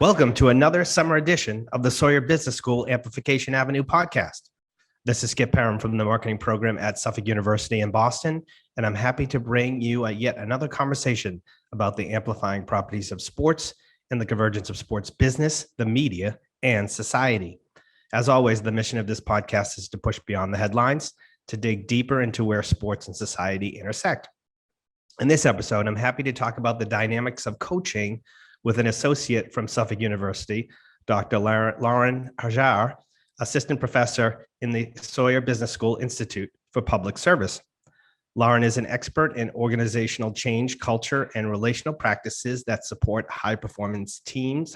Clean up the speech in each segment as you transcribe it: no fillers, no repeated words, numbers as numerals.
Welcome to another summer edition of the Sawyer Business School Amplification Avenue podcast. This is Skip Perham from the marketing program at Suffolk University in Boston, and I'm happy to bring you yet another conversation about the amplifying properties of sports and the convergence of sports business, the media, and society. As always, the mission of this podcast is to push beyond the headlines, to dig deeper into where sports and society intersect. In this episode, I'm happy to talk about the dynamics of coaching with an associate from Suffolk University, Dr. Lauren Hajjar, assistant professor in the Sawyer Business School Institute for Public Service. Lauren is an expert in organizational change, culture, and relational practices that support high-performing teams,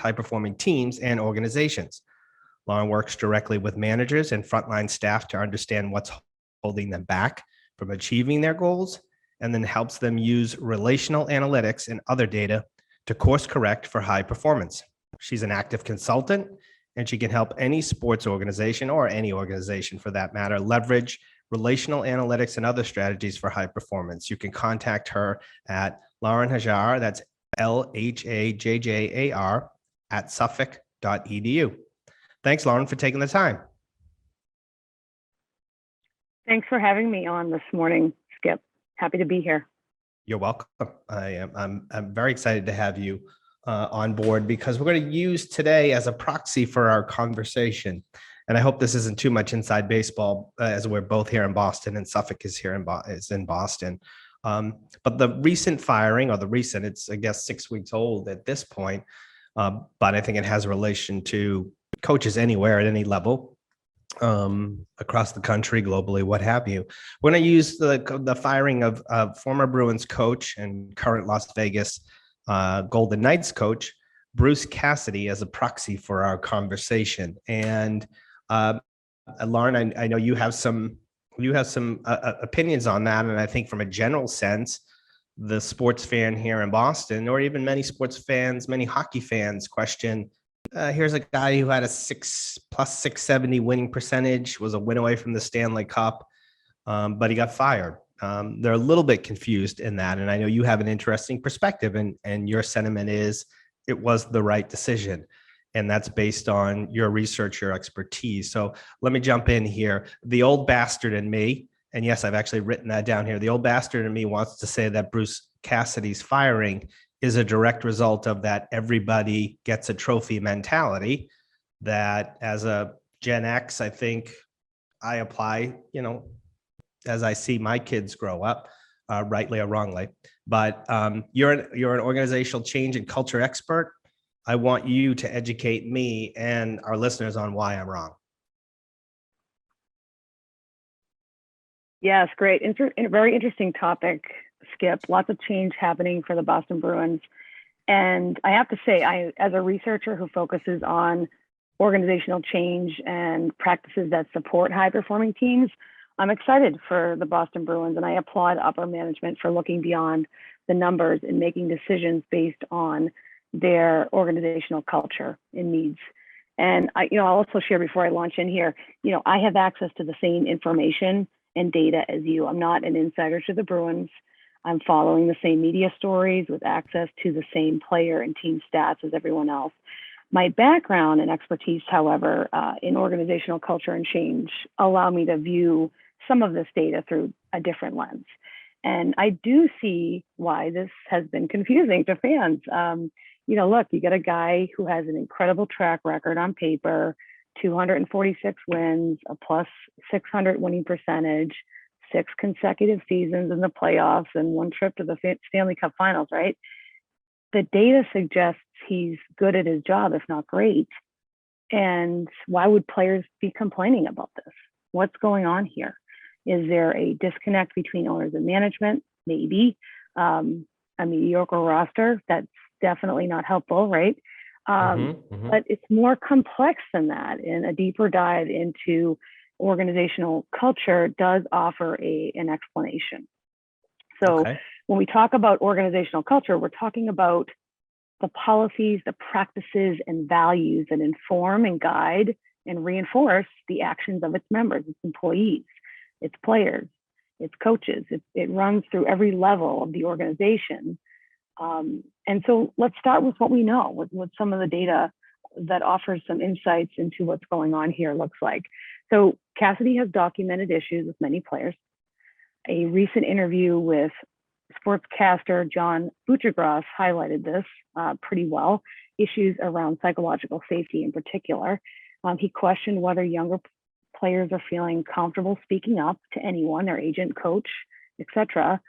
and organizations. Lauren works directly with managers and frontline staff to understand what's holding them back from achieving their goals, and then helps them use relational analytics and other data to course correct for high performance. She's an active consultant, and she can help any sports organization, or any organization for that matter, leverage relational analytics and other strategies for high performance. You can contact her at Lauren Hajjar, that's LHAJJAR, at suffolk.edu. Thanks, Lauren, for taking the time. Thanks for having me on this morning, Skip. Happy to be here. You're welcome. I'm very excited to have you on board, because we're going to use today as a proxy for our conversation. And I hope this isn't too much inside baseball, as we're both here in Boston and Suffolk is here in Boston. But the recent firing, it's I guess 6 weeks old at this point, but I think it has a relation to coaches anywhere at any level, across the country, globally, what have you. We're going to use the firing of former Bruins coach and current Las Vegas Golden Knights coach, Bruce Cassidy, as a proxy for our conversation. And Lauren, I know you have some opinions on that. And I think from a general sense, the sports fan here in Boston, or even many sports fans, many hockey fans, question, here's a guy who had a plus 670 winning percentage, was a win away from the Stanley Cup, but he got fired. They're a little bit confused in that. And I know you have an interesting perspective, and your sentiment is it was the right decision. And that's based on your research, your expertise. So let me jump in here. The old bastard in me, and yes, I've actually written that down here. The old bastard in me wants to say that Bruce Cassidy's firing is a direct result of that everybody gets a trophy mentality that, as a Gen X, I think I apply, as I see my kids grow up, rightly or wrongly. But you're an organizational change and culture expert. I want you to educate me and our listeners on why I'm wrong. Yes, great. A very interesting topic, Skip. Lots of change happening for the Boston Bruins. And I have to say, as a researcher who focuses on organizational change and practices that support high-performing teams, I'm excited for the Boston Bruins, and I applaud upper management for looking beyond the numbers and making decisions based on their organizational culture and needs. And I'll also share before I launch in here, I have access to the same information and data as you. I'm not an insider to the Bruins. I'm following the same media stories with access to the same player and team stats as everyone else. My background and expertise, however, in organizational culture and change allow me to view some of this data through a different lens. And I do see why this has been confusing to fans. Look, you get a guy who has an incredible track record on paper, 246 wins, a plus 600 winning percentage, 6 consecutive seasons in the playoffs, and 1 trip to the Stanley Cup Finals, right? The data suggests he's good at his job, if not great. And why would players be complaining about this? What's going on here? Is there a disconnect between owners and management? Maybe. A mediocre roster, that's definitely not helpful, right? But it's more complex than that, and a deeper dive into organizational culture does offer an explanation. So when we talk about organizational culture, we're talking about the policies, the practices, and values that inform and guide and reinforce the actions of its members, its employees, its players, its coaches. It runs through every level of the organization And so let's start with what we know, with some of the data that offers some insights into what's going on here looks like. So Cassidy has documented issues with many players. A recent interview with sportscaster John Butchergross highlighted this pretty well, issues around psychological safety in particular. He questioned whether younger players are feeling comfortable speaking up to anyone, their agent, coach, etc.,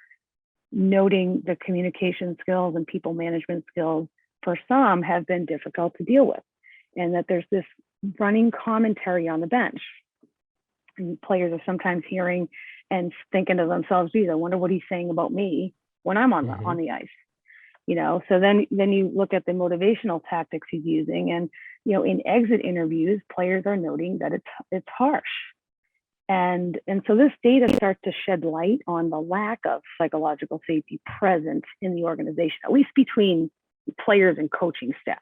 noting the communication skills and people management skills for some have been difficult to deal with, and that there's this running commentary on the bench. And players are sometimes hearing and thinking to themselves, geez, I wonder what he's saying about me when I'm on the ice. So then you look at the motivational tactics he's using, and in exit interviews, players are noting that it's harsh. And so this data starts to shed light on the lack of psychological safety present in the organization, at least between players and coaching staff.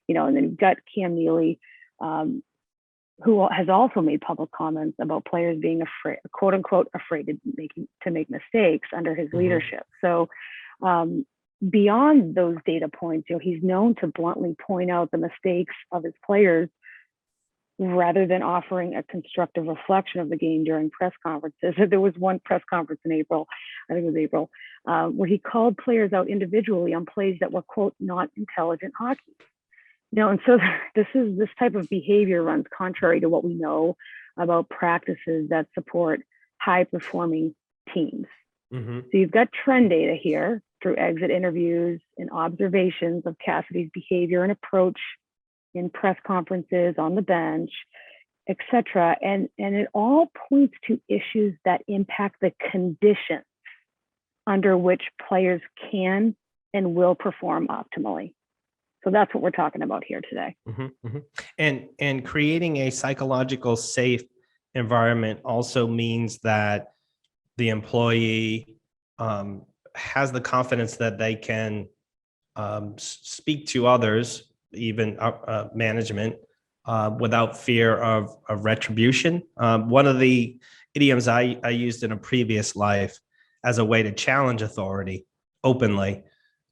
And then you've got Cam Neely, who has also made public comments about players being afraid, quote unquote, afraid to make mistakes under his leadership. So beyond those data points, he's known to bluntly point out the mistakes of his players rather than offering a constructive reflection of the game during press conferences. There was one press conference in April, I think it was April, where he called players out individually on plays that were, quote, not intelligent hockey. And so this type of behavior runs contrary to what we know about practices that support high-performing teams. So you've got trend data here through exit interviews and observations of Cassidy's behavior and approach in press conferences, on the bench, etc. And it all points to issues that impact the conditions under which players can and will perform optimally. So that's what we're talking about here today. And creating a psychological safe environment also means that the employee has the confidence that they can speak to others, even management, without fear of retribution. One of the idioms I used in a previous life as a way to challenge authority openly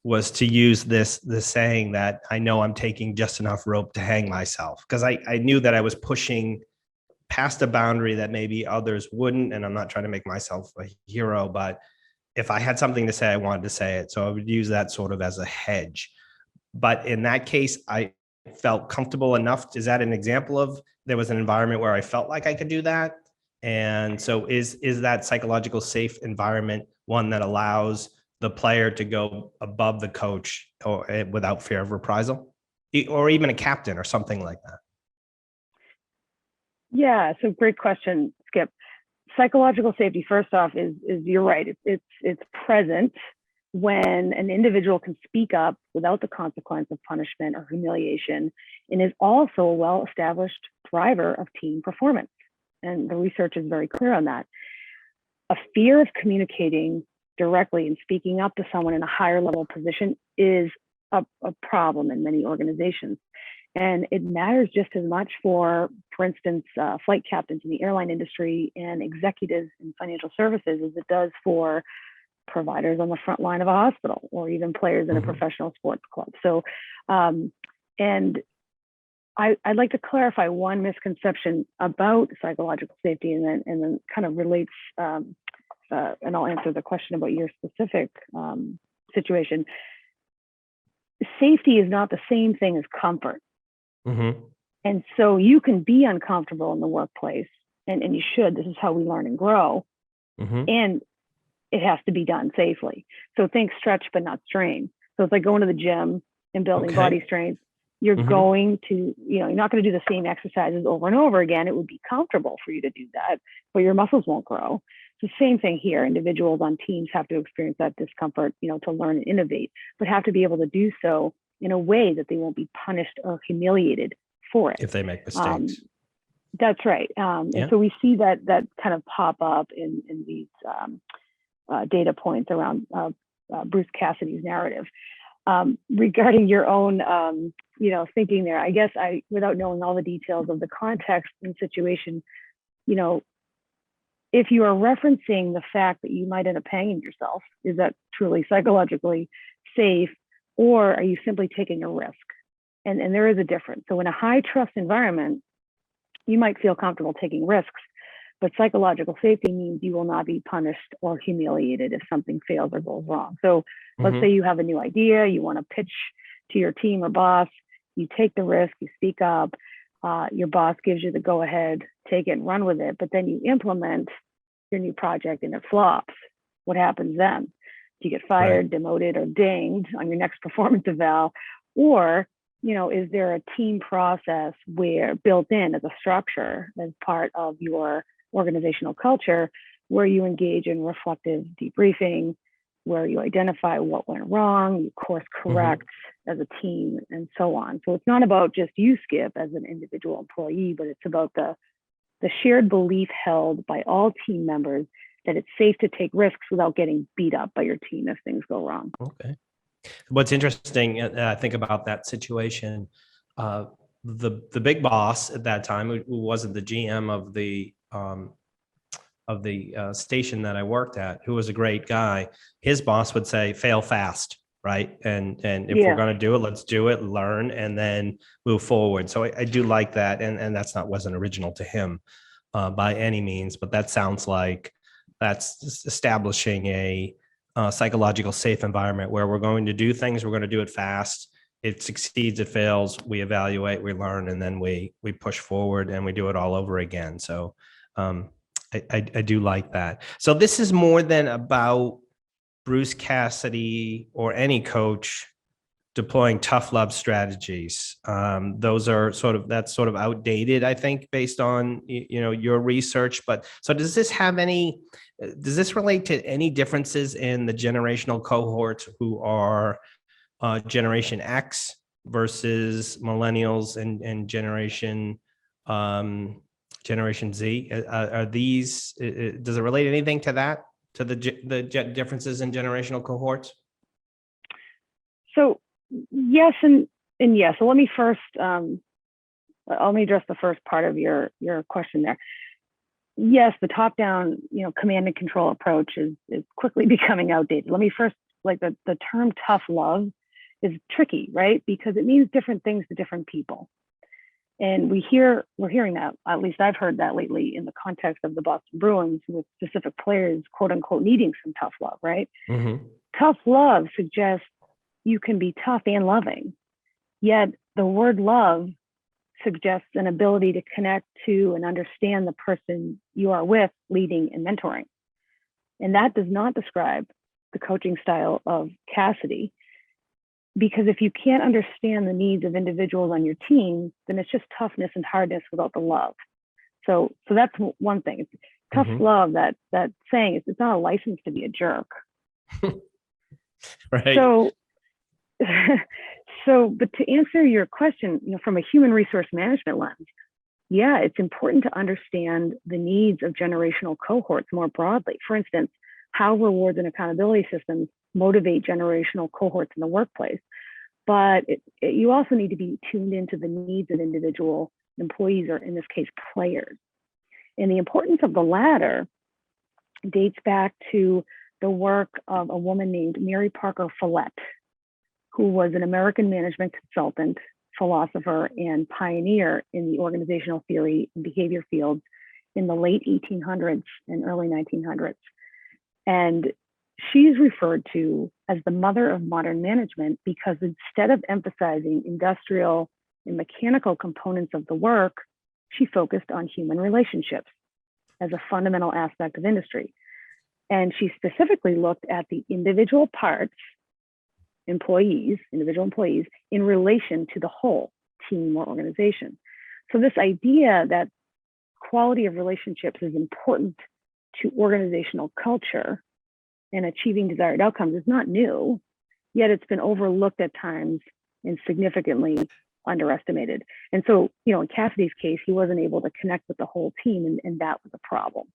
was to use this saying that I know I'm taking just enough rope to hang myself, because I knew that I was pushing past a boundary that maybe others wouldn't. And I'm not trying to make myself a hero, but if I had something to say, I wanted to say it. So I would use that sort of as a hedge. But in that case, I felt comfortable enough. Is that an example of there was an environment where I felt like I could do that? And so is that psychological safe environment one that allows the player to go above the coach or without fear of reprisal, or even a captain or something like that? Yeah, so great question, Skip. Psychological safety, first off, is you're right. It's present when an individual can speak up without the consequence of punishment or humiliation, and is also a well-established driver of team performance. And the research is very clear on that. A fear of communicating directly and speaking up to someone in a higher level position is a problem in many organizations. And it matters just as much for instance, flight captains in the airline industry and executives in financial services as it does for providers on the front line of a hospital or even players in a professional sports club. So, and I'd like to clarify one misconception about psychological safety, and then kind of relates, and I'll answer the question about your specific situation. Safety is not the same thing as comfort. And so you can be uncomfortable in the workplace, and you should. This is how we learn and grow. And it has to be done safely. So think stretch, but not strain. So it's like going to the gym and building body strength. You're going to, you're not going to do the same exercises over and over again. It would be comfortable for you to do that, but your muscles won't grow. It's the same thing here. Individuals on teams have to experience that discomfort, to learn and innovate, but have to be able to do so in a way that they won't be punished or humiliated for it. If they make mistakes. That's right. And so we see that kind of pop up in these data points around Bruce Cassidy's narrative. Regarding your own, thinking there, I guess without knowing all the details of the context and situation, if you are referencing the fact that you might end up hanging yourself, is that truly psychologically safe, or are you simply taking a risk? And there is a difference. So in a high trust environment, you might feel comfortable taking risks, but psychological safety means you will not be punished or humiliated if something fails or goes wrong. So let's say you have a new idea, you want to pitch to your team or boss, you take the risk, you speak up, your boss gives you the go ahead, take it and run with it, but then you implement your new project and it flops. What happens then? Do you get fired, demoted, or dinged on your next performance eval? Or, is there a team process where built in as a structure, as part of your organizational culture, where you engage in reflective debriefing, where you identify what went wrong, you course correct as a team, and so on. So it's not about just you, Skip, as an individual employee, but it's about the shared belief held by all team members that it's safe to take risks without getting beat up by your team if things go wrong. Okay. What's interesting, I think, about that situation, the big boss at that time, who wasn't the GM of the station that I worked at, who was a great guy, his boss would say, "Fail fast." Right. And if we're going to do it, let's do it, learn, and then move forward. So I do like that. And wasn't original to him by any means, but that sounds like that's establishing a psychological safe environment where we're going to do things, we're going to do it fast. It succeeds, it fails, we evaluate, we learn, and then we push forward and we do it all over again. So I do like that. So this is more than about Bruce Cassidy or any coach deploying tough love strategies. Those are that's sort of outdated, I think, based on your research. But so does this relate to any differences in the generational cohorts who are Generation X versus millennials and Generation Z? Are these? Does it relate anything to that? To the differences in generational cohorts? So yes and yes. So let me first let me address the first part of your question there. Yes, the top-down, command and control approach is quickly becoming outdated. Let me first, the term tough love is tricky, right? Because it means different things to different people. And we're hearing that, at least I've heard that lately in the context of the Boston Bruins, with specific players, quote unquote, needing some tough love, right? Tough love suggests you can be tough and loving. Yet the word love suggests an ability to connect to and understand the person you are with, leading and mentoring. And that does not describe the coaching style of Cassidy, because if you can't understand the needs of individuals on your team, then it's just toughness and hardness without the love. So that's one thing. It's tough love, that saying, it's not a license to be a jerk. Right. But to answer your question, from a human resource management lens, yeah, it's important to understand the needs of generational cohorts more broadly. For instance, how rewards and accountability systems motivate generational cohorts in the workplace. But you also need to be tuned into the needs of individual employees, or in this case, players. And the importance of the latter dates back to the work of a woman named Mary Parker Follett, who was an American management consultant, philosopher, and pioneer in the organizational theory and behavior fields in the late 1800s and early 1900s. And she's referred to as the mother of modern management because instead of emphasizing industrial and mechanical components of the work, she focused on human relationships as a fundamental aspect of industry. And she specifically looked at the individual parts, individual employees, in relation to the whole team or organization. So this idea that quality of relationships is important to organizational culture and achieving desired outcomes is not new, yet it's been overlooked at times and significantly underestimated. And so, in Cassidy's case, he wasn't able to connect with the whole team, and that was a problem.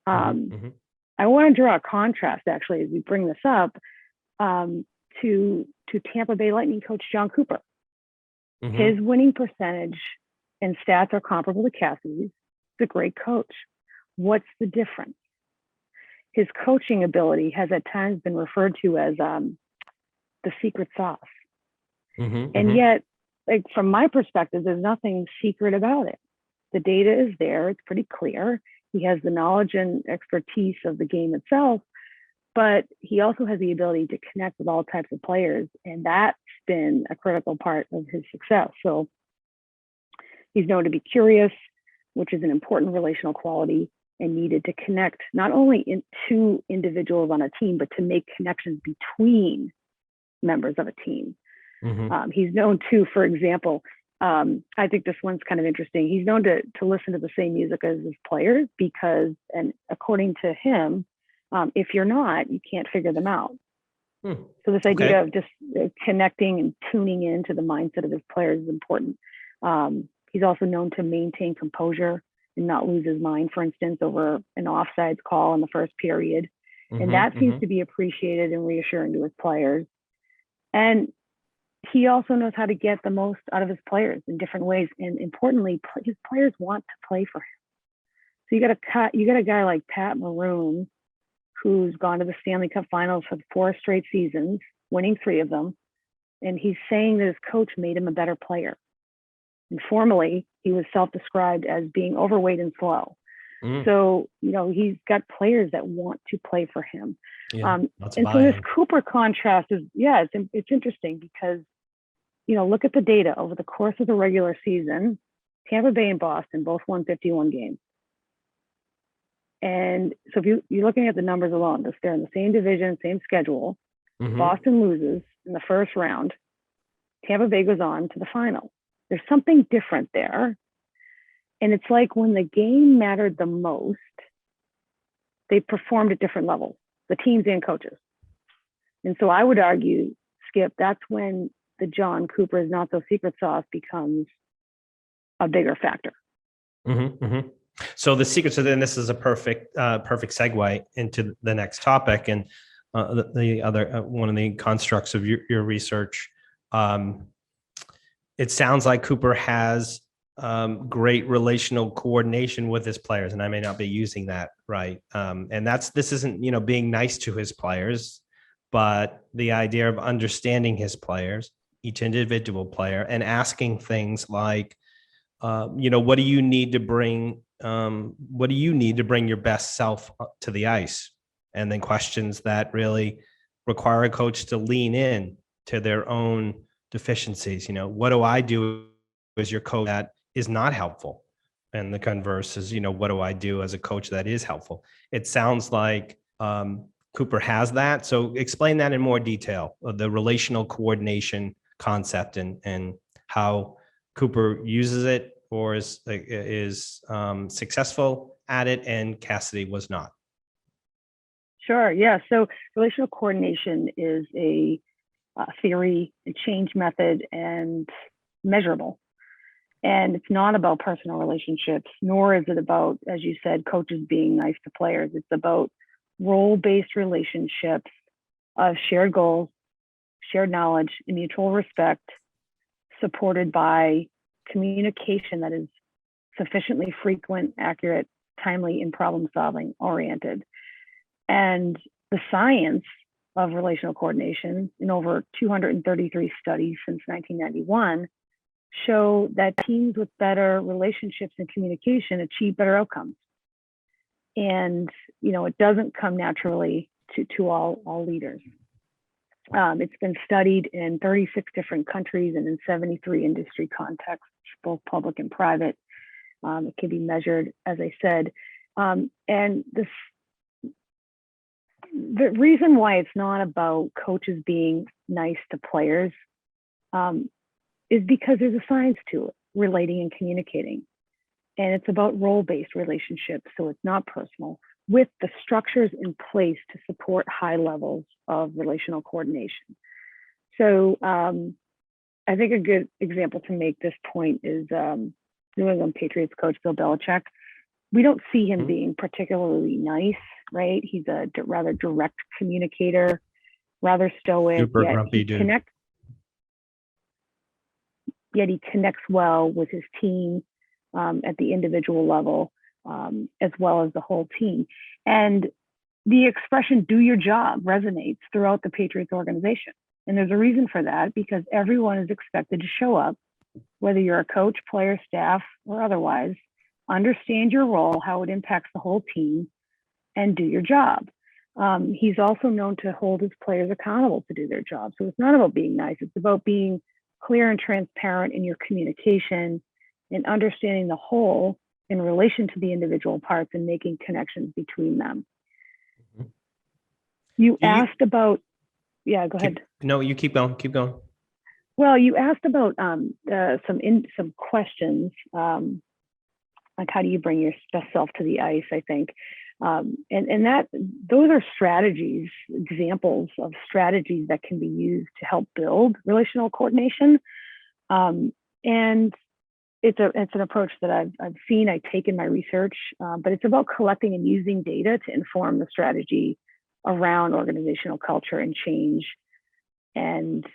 I want to draw a contrast, actually, as we bring this up, to Tampa Bay Lightning coach John Cooper. His winning percentage and stats are comparable to Cassidy's. He's a great coach. What's the difference? His coaching ability has at times been referred to as the secret sauce. Mm-hmm, And mm-hmm. yet, like from my perspective, there's nothing secret about it. The data is there, it's pretty clear. He has the knowledge and expertise of the game itself, but he also has the ability to connect with all types of players. And that's been a critical part of his success. So he's known to be curious, which is an important relational quality and needed to connect not only in two individuals on a team, but to make connections between members of a team. Mm-hmm. He's known to, for example, I think this one's kind of interesting. He's known to listen to the same music as his players because, and according to him, if you're not, you can't figure them out. Hmm. So this idea Okay. of just connecting and tuning into the mindset of his players is important. He's also known to maintain composure and not lose his mind, for instance, over an offsides call in the first period. And that Mm-hmm, seems mm-hmm. to be appreciated and reassuring to his players. And he also knows how to get the most out of his players in different ways. And importantly, his players want to play for him. So you got a guy like Pat Maroon, who's gone to the Stanley Cup Finals for 4 straight seasons, winning 3 of them. And he's saying that his coach made him a better player. And formally, he was self-described as being overweight and slow. Mm. So, he's got players that want to play for him. Yeah. Lots of And so this buy-in. Cooper contrast is, it's interesting because, look at the data over the course of the regular season. Tampa Bay and Boston both won 51 games. And so if you're looking at the numbers alone, they're in the same division, same schedule. Mm-hmm. Boston loses in the first round. Tampa Bay goes on to the final. There's something different there. And it's like when the game mattered the most, they performed at different levels, the teams and coaches. And so I would argue, Skip, that's when the John Cooper's not so secret sauce becomes a bigger factor. Mm-hmm, mm-hmm. So the secret, so then this is a perfect segue into the next topic, and the other one of the constructs of your research. It sounds like Cooper has great relational coordination with his players, and I may not be using that right. And this isn't being nice to his players, but the idea of understanding his players, each individual player, and asking things like, what do you need to bring? What do you need to bring your best self to the ice? And then questions that really require a coach to lean in to their own deficiencies. What do I do as your coach that is not helpful? And the converse is, what do I do as a coach that is helpful? It sounds like Cooper has that. So explain that in more detail, the relational coordination concept and how Cooper uses it or is successful at it, and Cassidy was not. Sure. Yeah. So relational coordination is a theory, a change method, and measurable. And it's not about personal relationships, nor is it about, as you said, coaches being nice to players. It's about role-based relationships of shared goals, shared knowledge, and mutual respect, supported by communication that is sufficiently frequent, accurate, timely, and problem-solving oriented. And the science of relational coordination in over 233 studies since 1991 show that teams with better relationships and communication achieve better outcomes. And, it doesn't come naturally to all leaders. It's been studied in 36 different countries and in 73 industry contexts, both public and private. It can be measured, as I said. And the reason why it's not about coaches being nice to players is because there's a science to it, relating and communicating. And it's about role-based relationships, so it's not personal, with the structures in place to support high levels of relational coordination. So I think a good example to make this point is New England Patriots coach Bill Belichick. We don't see him being particularly nice, right? He's a rather direct communicator, rather stoic. Super grumpy dude. Yet he connects well with his team at the individual level, as well as the whole team. And the expression "do your job" resonates throughout the Patriots organization. And there's a reason for that, because everyone is expected to show up, whether you're a coach, player, staff, or otherwise, understand your role, how it impacts the whole team, and do your job. He's also known to hold his players accountable to do their job. So it's not about being nice. It's about being clear and transparent in your communication and understanding the whole in relation to the individual parts and making connections between them. Mhm. You asked about, yeah, go ahead. No, you keep going. Keep going. Well, you asked about some questions, like how do you bring your best self to the ice, I think. And that those are strategies, examples of strategies that can be used to help build relational coordination. And it's an approach that I've seen, I take in my research, but it's about collecting and using data to inform the strategy around organizational culture and change, and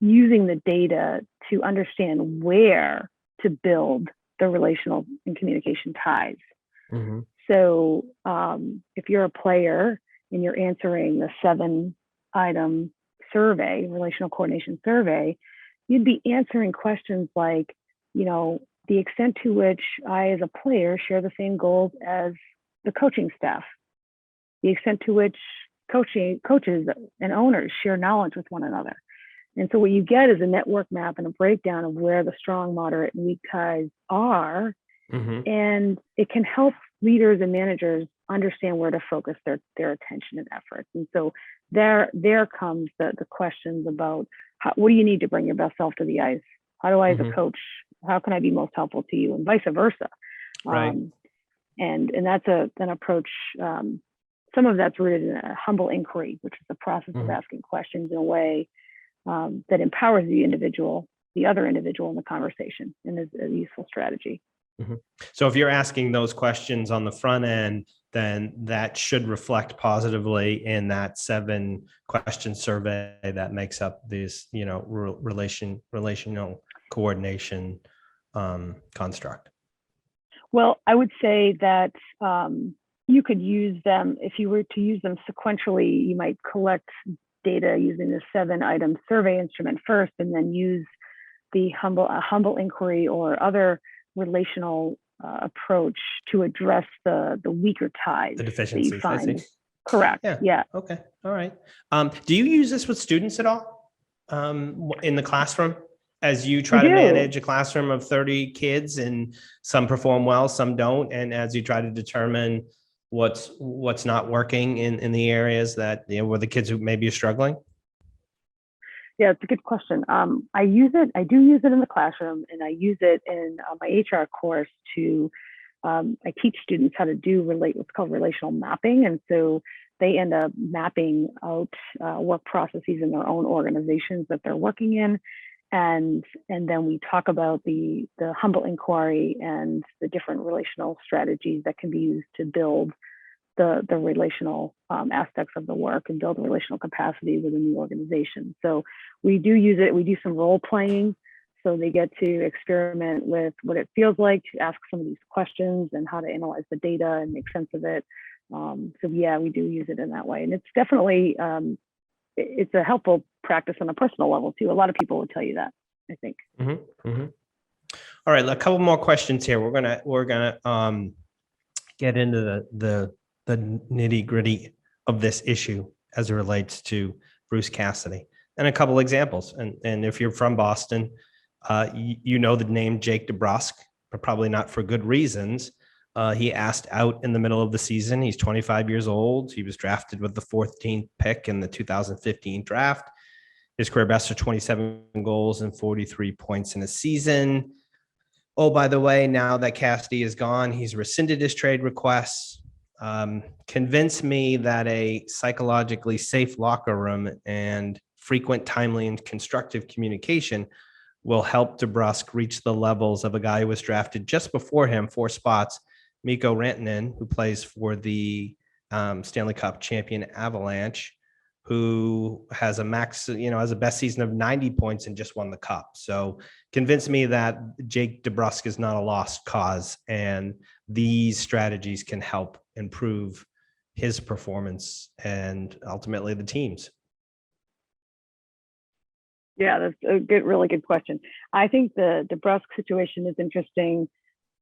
using the data to understand where to build the relational and communication ties. Mm-hmm. So if you're a player and you're answering the 7-item survey, relational coordination survey, you'd be answering questions like, the extent to which I, as a player, share the same goals as the coaching staff, the extent to which coaches and owners share knowledge with one another. And so what you get is a network map and a breakdown of where the strong, moderate, and weak ties are. Mm-hmm. And it can help leaders and managers understand where to focus their attention and efforts. And so there comes the questions about what do you need to bring your best self to the ice? How do I, as a coach, how can I be most helpful to you, and vice versa? Right. And that's an approach. Some of that's rooted in a humble inquiry, which is the process of asking questions in a way that empowers the other individual in the conversation, and is a useful strategy. Mm-hmm. So if you're asking those questions on the front end, then that should reflect positively in that 7-question survey that makes up this, relational coordination construct. Well, I would say that you could use them, if you were to use them sequentially, you might collect data using the 7-item survey instrument first, and then use the humble inquiry or other relational approach to address the weaker ties, the deficiencies that you find. Correct. Yeah. Okay. All right. Do you use this with students at all in the classroom, as you try to manage a classroom of 30 kids, and some perform well, some don't, and as you try to determine what's not working in the areas that where the kids who maybe are struggling? Yeah, it's a good question. I do use it in the classroom, and I use it in my HR course to, I teach students how to do what's called relational mapping. And so they end up mapping out work processes in their own organizations that they're working in. And then we talk about the humble inquiry and the different relational strategies that can be used to build the relational aspects of the work and build a relational capacity within the organization. So we do use it. We do some role playing, so they get to experiment with what it feels like to ask some of these questions and how to analyze the data and make sense of it. So yeah, we do use it in that way, and it's definitely it's a helpful practice on a personal level too. A lot of people would tell you that, I think. Mm-hmm. Mm-hmm. All right, a couple more questions here. We're gonna get into the nitty gritty of this issue as it relates to Bruce Cassidy, and a couple examples. And if you're from Boston, you know the name Jake DeBrusk, but probably not for good reasons. He asked out in the middle of the season. He's 25 years old. He was drafted with the 14th pick in the 2015 draft. His career best are 27 goals and 43 points in a season. Oh, by the way, now that Cassidy is gone, he's rescinded his trade requests. Convince me that a psychologically safe locker room and frequent, timely, and constructive communication will help DeBrusk reach the levels of a guy who was drafted just before him, 4 spots, Mikko Rantanen, who plays for the Stanley Cup champion Avalanche, who has has a best season of 90 points and just won the cup. So convince me that Jake DeBrusk is not a lost cause, and these strategies can help improve his performance and ultimately the team's. Yeah, that's a really good question. I think the DeBrusque situation is interesting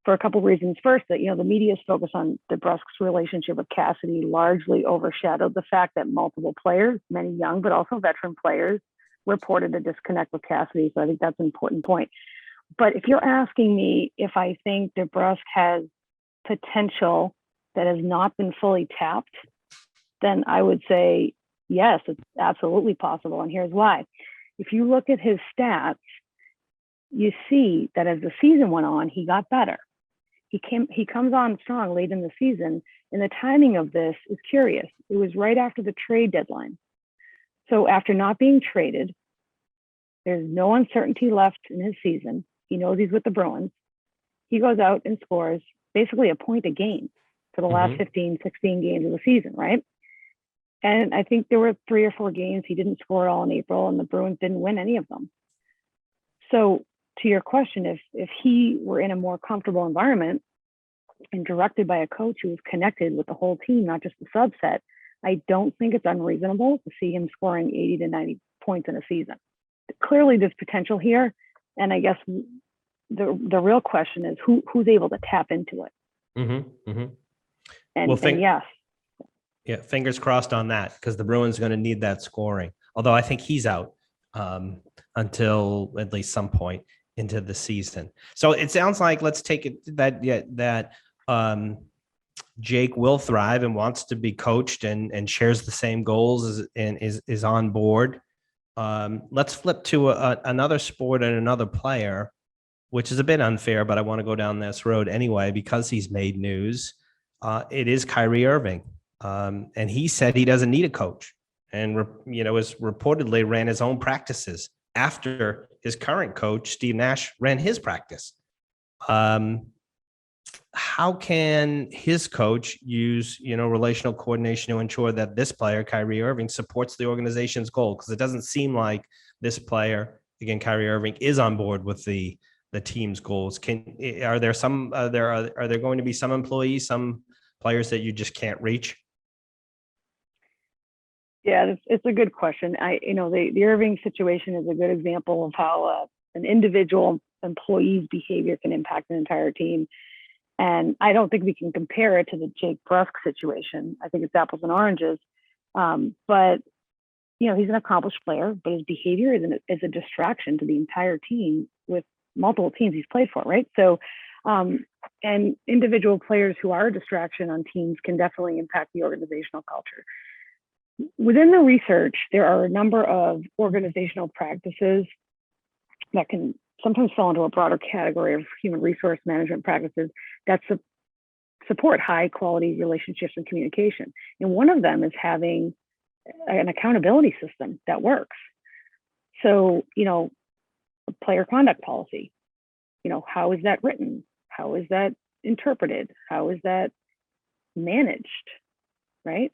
for a couple of reasons. First, that the media's focus on DeBrusque's relationship with Cassidy largely overshadowed the fact that multiple players, many young but also veteran players, reported a disconnect with Cassidy. So I think that's an important point. But if you're asking me if I think DeBrusque has potential that has not been fully tapped, then I would say yes, it's absolutely possible. And here's why. If you look at his stats, you see that as the season went on, he got better. He comes on strong late in the season, and the timing of this is curious. It was right after the trade deadline. So after not being traded, there's no uncertainty left in his season. He knows he's with the Bruins. He goes out and scores basically a point a game for the last 15, 16 games of the season, right? And I think there were 3 or 4 games he didn't score at all in April, and the Bruins didn't win any of them. So to your question, if he were in a more comfortable environment and directed by a coach who was connected with the whole team, not just the subset, I don't think it's unreasonable to see him scoring 80 to 90 points in a season. Clearly, there's potential here. And I guess the real question is who's able to tap into it. And yes. Yeah, fingers crossed on that, because the Bruins are going to need that scoring. Although I think he's out until at least some point into the season. So it sounds like, let's take it that Jake will thrive and wants to be coached and shares the same goals and is on board. Let's flip to another sport and another player, which is a bit unfair, but I want to go down this road anyway because he's made news. It is Kyrie Irving. And he said he doesn't need a coach, and was reportedly ran his own practices after his current coach Steve Nash ran his practice. How can his coach use relational coordination to ensure that this player, Kyrie Irving, supports the organization's goal? Because it doesn't seem like this player, again, Kyrie Irving, is on board with the team's goals. Are there going to be some employees, some players that you just can't reach? Yeah, it's a good question. The Irving situation is a good example of how an individual employee's behavior can impact an entire team. And I don't think we can compare it to the Jake Brusque situation. I think it's apples and oranges. But he's an accomplished player, but his behavior is a distraction to the entire team with multiple teams he's played for, right? So, and individual players who are a distraction on teams can definitely impact the organizational culture. Within the research, there are a number of organizational practices that can sometimes fall into a broader category of human resource management practices that support high quality relationships and communication. And one of them is having an accountability system that works. So, a player conduct policy, how is that written? How is that interpreted? How is that managed, right?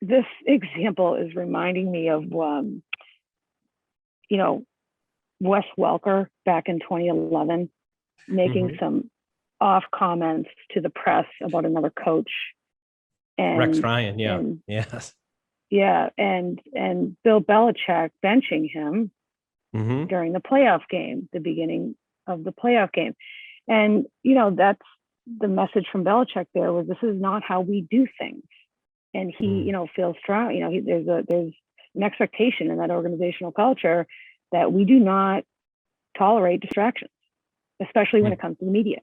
This example is reminding me of, Wes Welker back in 2011, making some off comments to the press about another coach. And Rex Ryan, yes. Yeah, and Bill Belichick benching him during the playoff game, the beginning of the playoff game. And, that's the message from Belichick there was, this is not how we do things. And he, feels strong. There's an expectation in that organizational culture that we do not tolerate distractions, especially when it comes to the media,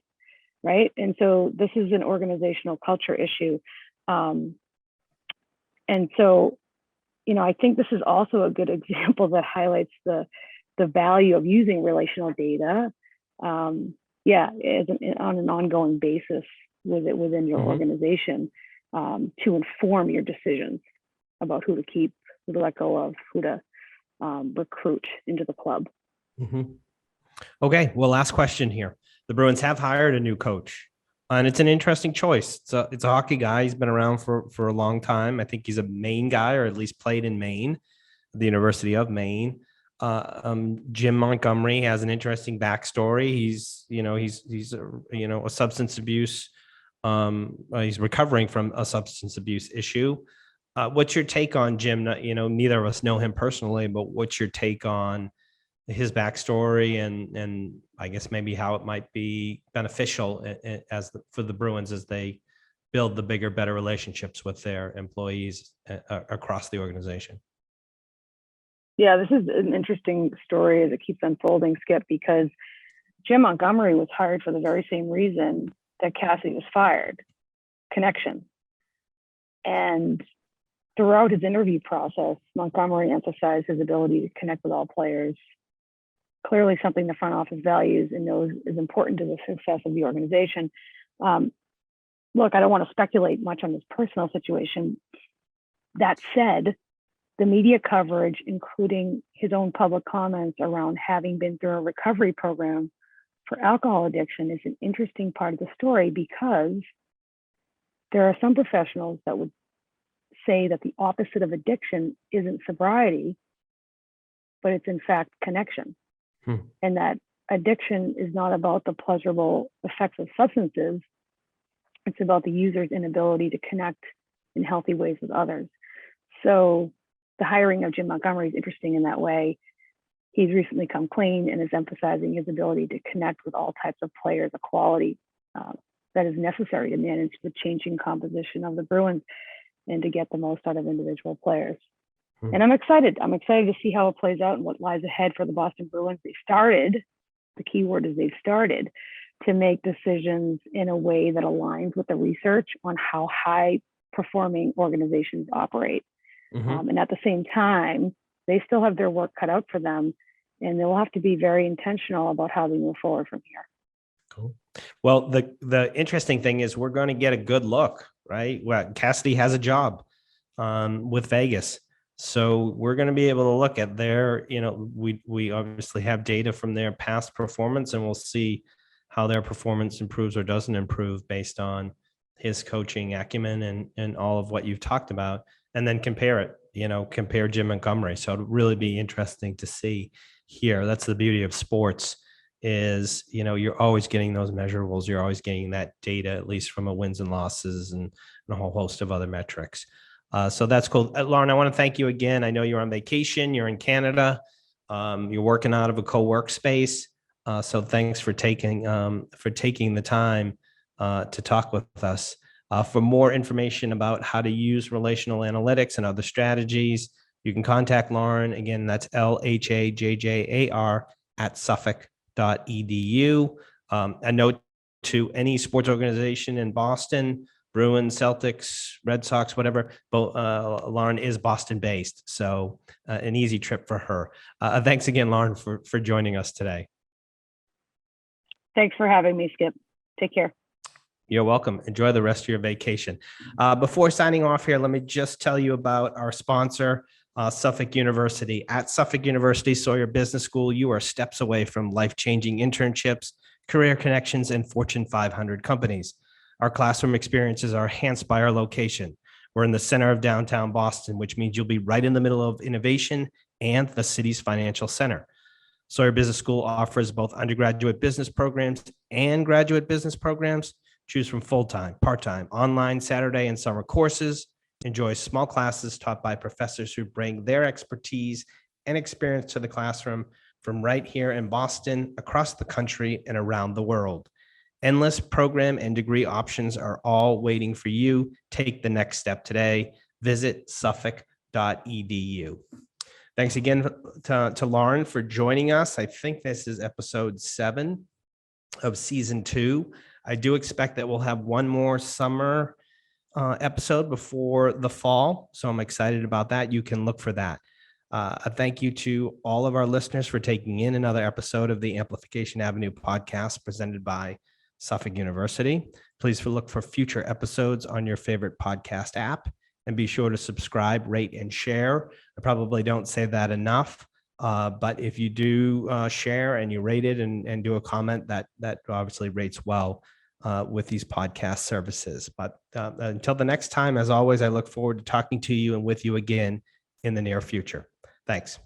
right? And so this is an organizational culture issue. And so, I think this is also a good example that highlights the value of using relational data, on an ongoing basis within your organization. To inform your decisions about who to keep, who to let go of, who to recruit into the club. Okay, well, last question here. The Bruins have hired a new coach, and it's an interesting choice. It's a hockey guy. He's been around for a long time. I think he's a Maine guy, or at least played in Maine, the University of Maine. Jim Montgomery has an interesting backstory. He's a substance abuse. He's recovering from a substance abuse issue. What's your take on Jim? Neither of us know him personally, but what's your take on his backstory and I guess maybe how it might be beneficial for the Bruins as they build the bigger, better relationships with their employees across the organization? Yeah, this is an interesting story as it keeps unfolding, Skip, because Jim Montgomery was hired for the very same reason that Cassidy was fired, connection. And throughout his interview process, Montgomery emphasized his ability to connect with all players, clearly something the front office values and knows is important to the success of the organization. Look, I don't want to speculate much on his personal situation. That said, the media coverage, including his own public comments around having been through a recovery program for alcohol addiction, is an interesting part of the story, because there are some professionals that would say that the opposite of addiction isn't sobriety, but it's in fact connection. And that addiction is not about the pleasurable effects of substances. It's about the user's inability to connect in healthy ways with others. So the hiring of Jim Montgomery is interesting in that way. He's recently come clean and is emphasizing his ability to connect with all types of players, a quality that is necessary to manage the changing composition of the Bruins and to get the most out of individual players. And I'm excited. I'm excited to see how it plays out and what lies ahead for the Boston Bruins. They started, the key word is they've started to make decisions in a way that aligns with the research on how high performing organizations operate. And at the same time, they still have their work cut out for them, and they'll have to be very intentional about how they move forward from here. Cool. Well, the interesting thing is we're going to get a good look, right? Well, Cassidy has a job with Vegas. So we're going to be able to look at their, we obviously have data from their past performance, and we'll see how their performance improves or doesn't improve based on his coaching acumen and all of what you've talked about, and then compare it, compare Jim Montgomery. So it'll really be interesting to see here. That's the beauty of sports is, you're always getting those measurables. You're always getting that data, at least from a wins and losses and a whole host of other metrics. So that's cool. Lauren, I want to thank you again. I know you're on vacation. You're in Canada. You're working out of a co-work space. So thanks for taking the time to talk with us. For more information about how to use relational analytics and other strategies, you can contact Lauren. Again, that's LHAJJAR at suffolk.edu. A note to any sports organization in Boston, Bruins, Celtics, Red Sox, whatever. Lauren is Boston based, so an easy trip for her. Thanks again, Lauren, for joining us today. Thanks for having me, Skip. Take care. You're welcome. Enjoy the rest of your vacation. Before signing off here, let me just tell you about our sponsor, Suffolk University. At Suffolk University Sawyer Business School, you are steps away from life-changing internships, career connections, and Fortune 500 companies. Our classroom experiences are enhanced by our location. We're in the center of downtown Boston, which means you'll be right in the middle of innovation and the city's financial center. Sawyer Business School offers both undergraduate business programs and graduate business programs. Choose from full-time, part-time, online, Saturday, and summer courses. Enjoy small classes taught by professors who bring their expertise and experience to the classroom from right here in Boston, across the country, and around the world. Endless program and degree options are all waiting for you. Take the next step today. Visit suffolk.edu. Thanks again to Lauren for joining us. I think this is episode 7 of season 2. I do expect that we'll have one more summer episode before the fall, so I'm excited about that. You can look for that. A thank you to all of our listeners for taking in another episode of the Amplification Avenue podcast presented by Suffolk University. Please look for future episodes on your favorite podcast app, and be sure to subscribe, rate, and share. I probably don't say that enough, but if you do share and you rate it and do a comment, that obviously rates well with these podcast services. But until the next time, as always, I look forward to talking to you and with you again in the near future. Thanks.